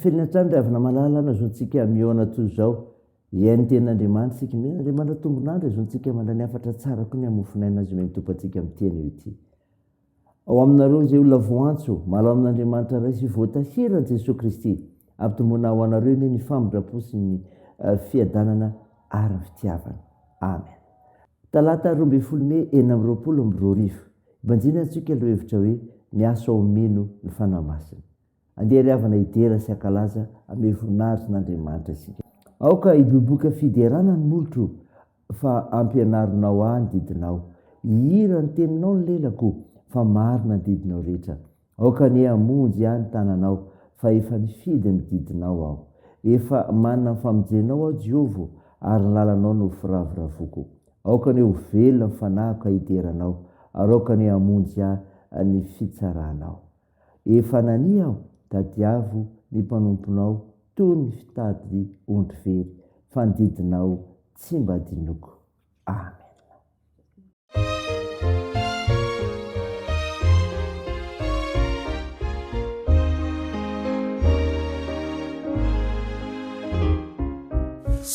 felinatrany ravina malalana zontsika miona toy zao iany ten'andriamanitra sika andriamanitra tombonandro zontsika mandrany afatra tsara koa ny amofinaina azy me mitopatsika am'teny io ity ao aminareo zay olona voantso malao amin'andriamanitra ray sy voatahirany Jesosy Kristy ampitombona ho anareo ny famindra-po sy ny fiadanana ary ny fitiavana amen. Talata 12 Mey 2020 banjina antsika aloha hevitra hoe miasa ao mino ny fanahy masina andeha riavana idera sy akalaza ame voninahitra n'Andriamanitra isika. Aoka iboboka fiderana ny molotro fa ampianarinao any didinao ihira ny teninao ny lelako fa marina ny didinao rehetra. Aoka ny amonjy any tananao fa efa nifidy ny didinao aho. Efa manana famonjenao aho Jehova ary ny lalanao no firavoravoko. Aoka ny ho velona ny fanahiko hideranao ary aoka ny amonjy ny fitsaranao. Efa nani aho tadiavo ny mpanomponao toy ny fitady ondry very fa ny didinao tsy mba dinoko. Amen.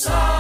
Oh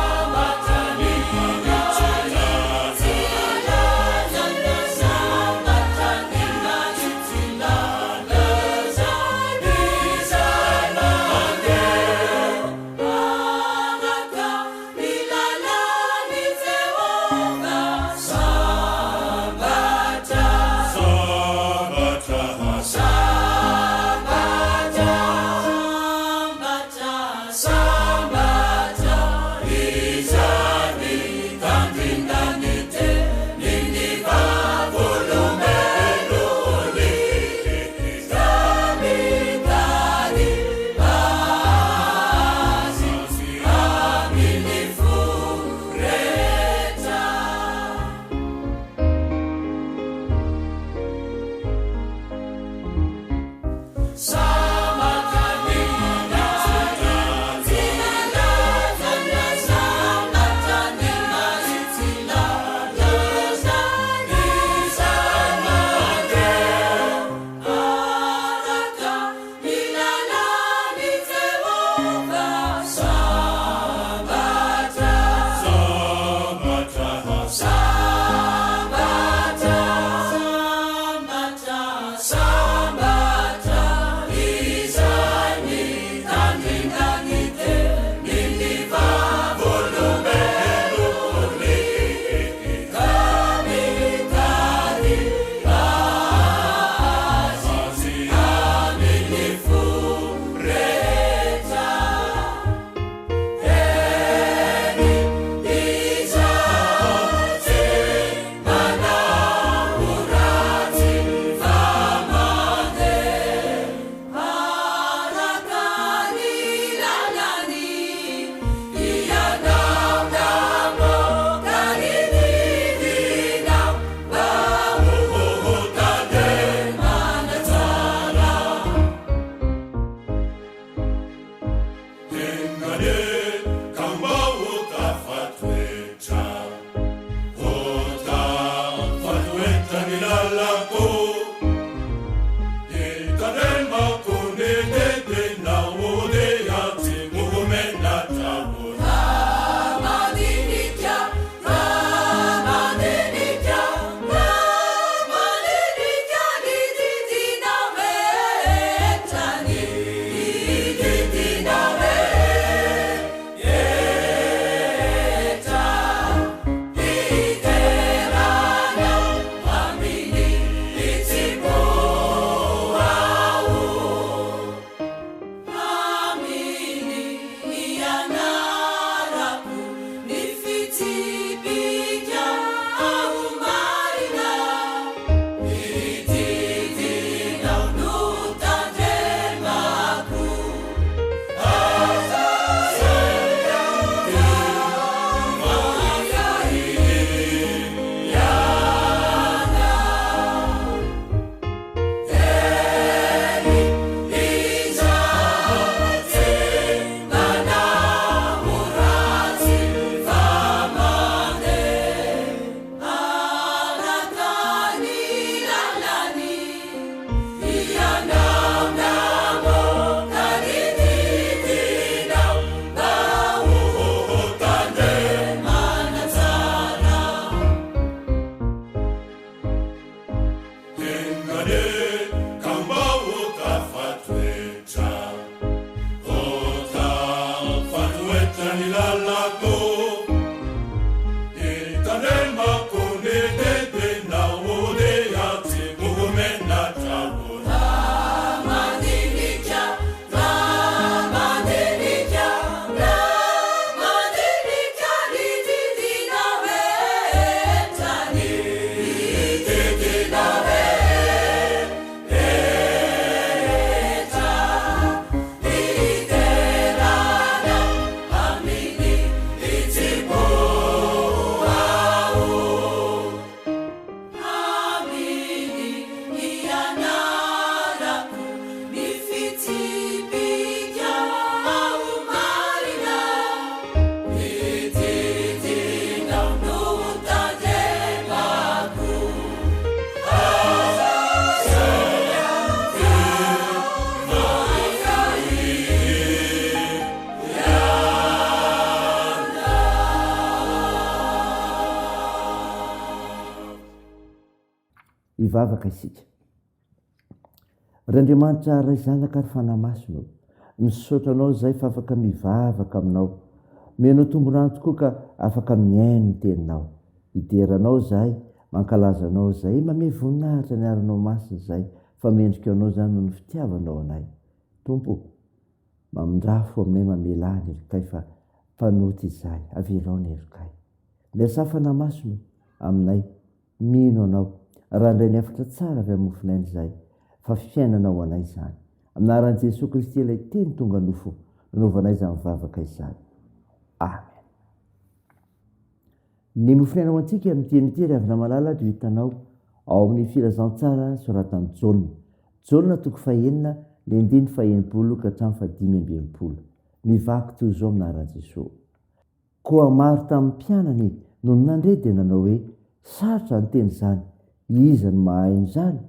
ivavaka isika r'Andriamanitra ray zanaka ary fanahy masino misaotra anao zay fa afaka mivavaka aminao menao tombonano tokoa ka afaka miaino ny teninao hideranao zahay mankalaza anao zay mame voninahitra ny aranao masina zay fa mendrika anao zany no ny fitiavanao anay tompo mamindrafo aminay mamela ny erikay fa mpanoty izay avelao ny erikay miasa fanahy masino aminay mino anao raha indray ny efatra tsara avy amin'ny mofinainy izay fa fiainanao anay izany aminaran'i Jesosy Kristy ilay teny tonga nofo nanaovanay izany mivavaka izany amen. Ny mofinainao antsika amin'ny teny ity avy namalala dia hitanao ao amin'ny filazantsara soratan'i Jaona toko 9 ny 9:20 ka hatramin'ny 5:20 mivaky toy izao aminaran'i Jesosy. Koa maro tamin'ny mpianany no nandre dia nanao hoe sarotra ny teny izany iza ny mahay izany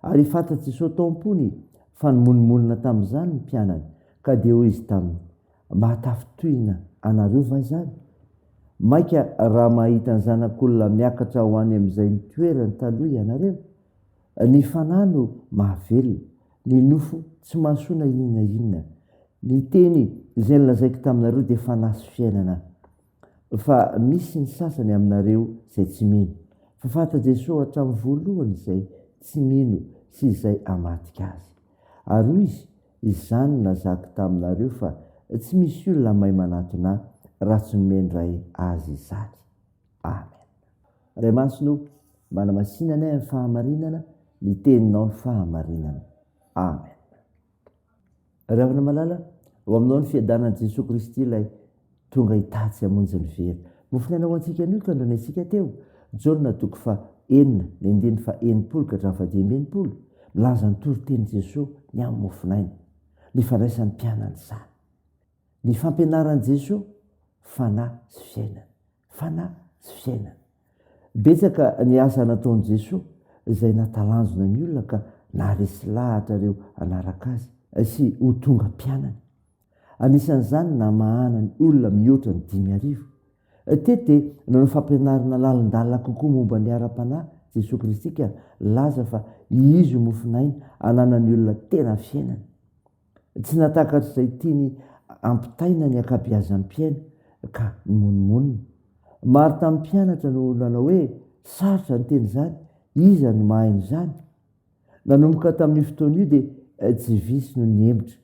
ary fantatsy Jesosy tao am-pony fa nimonmonina tamin'izany ny mpianany ka dia hoy izy taminy mahatafitohina anareo va izany maika raha mahita ny zanak'olona miakatra ho any amin'izay ny toerany taloha ianareo ny fanahy no mahavelona ny nofo tsy mahasoana inona ny teny izay nilazaiko taminareo dia fanahy sy fiainana fa misy ny sasany aminareo izay tsy mino fa fanta Jesosy hatramin'ny voalohany izay tsy mino sy izay amatika azy ary hoy izy izany nazako taminareo fa tsy misy olona mahay manatona raha tsy nomendray azy izany amen. Ray masino manamasinana amin'ny fahamarinana ny teninao ny fahamarinana amen. Ray havana malala ho aminao ny fiadanan'i Jesosy Kristy ilay tonga hitatsy hamonjy ny very mofinainao antsika nio ka andronaitsika teo Jaona toko 4 ny 9:20 ka hatramin'ny 10:20 milaza ny toriteny Jesosy ny amin'ny mofinainy ny fandraisan'ny mpianany izany ny fampianaran'i Jesosy fanahy sy fiainana fanahy sy fiainana betsaka ny asa nataon'i Jesosy izay natalanjona ny olona ka naharesy lahatra ireo anaraka azy sy ho tonga mpianany anisan'izany namahana ny olona mihoatra ny 5,000 tete no fampianarana lalindalina kokoa momba ny ara-panahy Jesosy Kristy ka laza fa izy mofinainy ananany olona tena fiainana tsy natakatra izay tiany ampitaina ny akabeazan'ny mpiaina ka monmonina maro tamin'ny mpianatra no nanao hoe sarotra ny teny izany iza ny mahay izany nanomboka tamin'ny fotoana io dia tsy visy no ny hemitra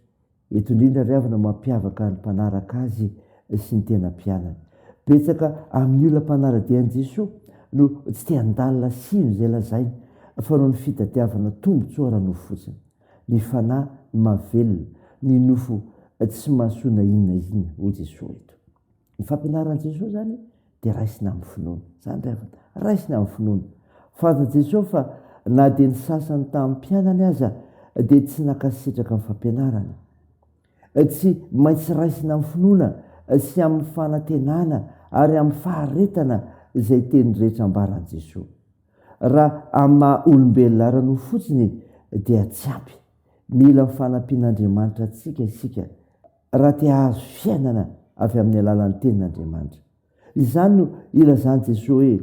eto indrindra ry havana mampiavaka ny mpanaraka azy sy ny tena mpianany betsaka amin'ny olona mpanaradian'i Jesosy no tsy tia handalina sino izay lazainy fa no ny fitadiavana tombotsoa no fotsiny ny fanahy ny mahavelona ny nofo tsy mahasoana inona ho Jesosy eto ny fampianaran'i Jesosy zany dia raisina amin'ny finoana zany ry havana raisina amin'ny finoana fanta Jesosy fa na dia ny sasany tamin'ny mpianany aza dia tsy nakasitraka amin'ny fampianarana tsy maintsy raisina amin'ny finoana sy amin'ny fanantenana ary amin'ny faharetana izay teny rehetra ambaran'i Jesosy raha amin'ny maha olombelona arano fotsiny dia tsy ampy mila ny fanampian'Andriamanitra antsika isika raha tia hahazo fiainana avy amin'ny alalan'ny tenin'Andriamanitra izany no ilazan'i Jesosy hoe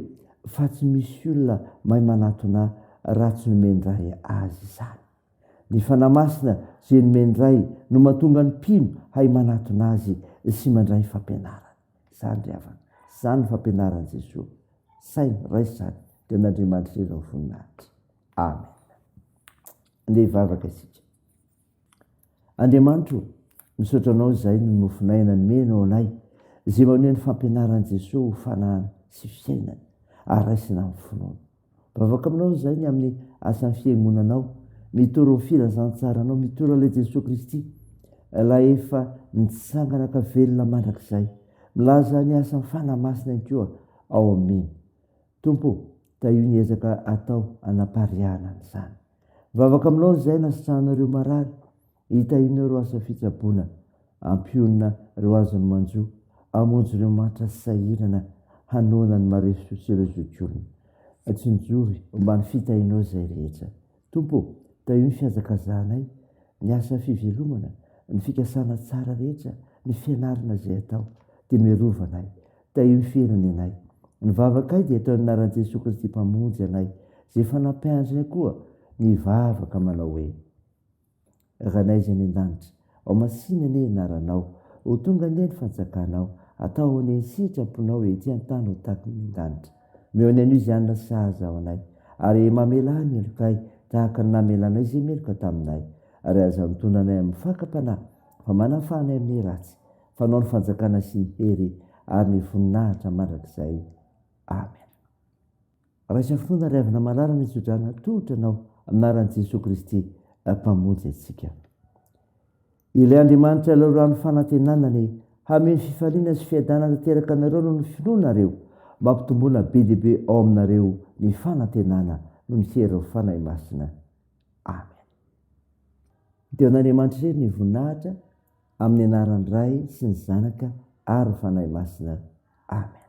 fa tsy misy olona mahay manatona raha tsy nomendray azy izany ny fanahy masina izay nomendray no mahatonga ny mpino hay manatona azy sy mandray fampianarana Zany ry havana, zany fampianaran' Jesosy. Saina raisany dia n'Andriamanitra ireo voninahitra. Amen. Andeha hivavaka isika. Andriamanitro, misaotra anao izay no nofinay nanomenao anay izay maneho ny fampianaran' Jesosy ho fanahana sy fiainana ary raisina amin'ny finoana. Bavaka aminao izay ny amin'ny asan'ny fiangonanao, mitoro ny filazantsaranao, mitoro ilay Jesosy Kristy, ilay efa nitsangana ka velona mandrakizay, milaza ny asan'ny fanamasina ihany koa ao aminy. Tompo, io ny ezaka atao anapariahana an'izany. Bavaka aminao izay nasitrahanareo marary, hitahireo asa fitsaboana, ampionina ireo azony manjo, amonjy ireo manitra sahirana, hanoana ny mareso sy ireo zokiolona. Atsinjory mba ny fitahinao izay rehetra. Tompo, io ny fiazakazanay, ny asa fivelomana, ny fikasana tsara rehetra, ny fianarana izay atao, dia miarovanay. Io ny fiainany anay. Ny vavakay dia atao anaran'i Jesosy Kristy mpamonjy anay, izay fanampiandriny koa ny vavaka manao hoe: ranay izay ny an-danitra, ao masina anie anaranao, ho tonga anie ny fanjakanao, atao anie ny sitraponao ety an-tany ho tahaka ny an-danitra. Meo any anio izay anona sahaza ao anay, ary mamela ny elokay tahaka ny namelanay izay meloka taminay, ary aza mitondra anay amin'ny fakam-panahy, fa manafanay amin'ny ratsy, fanao ny fanjakana sy ny hery ary ny voninahitra mandrakizay. Amen. Raisa finoana ry havana malala ny tsodrana tohotra anao aminaran'i Jesosy Kristy mpamonjy antsika. Ilay Andriamanitra lalorano fanantenanany hameny fifaliana sy fiadanana teraka anareo noho ny finoanareo, mba hampitomboana be dia be ao aminareo ny fanantenana noho ny hery fanahy masina. Amen. Dia n'Andriamanitra irery ny voninahitra amin'ny anaran'ny Ray sy ny Zanaka ary fanahy masina. Amen.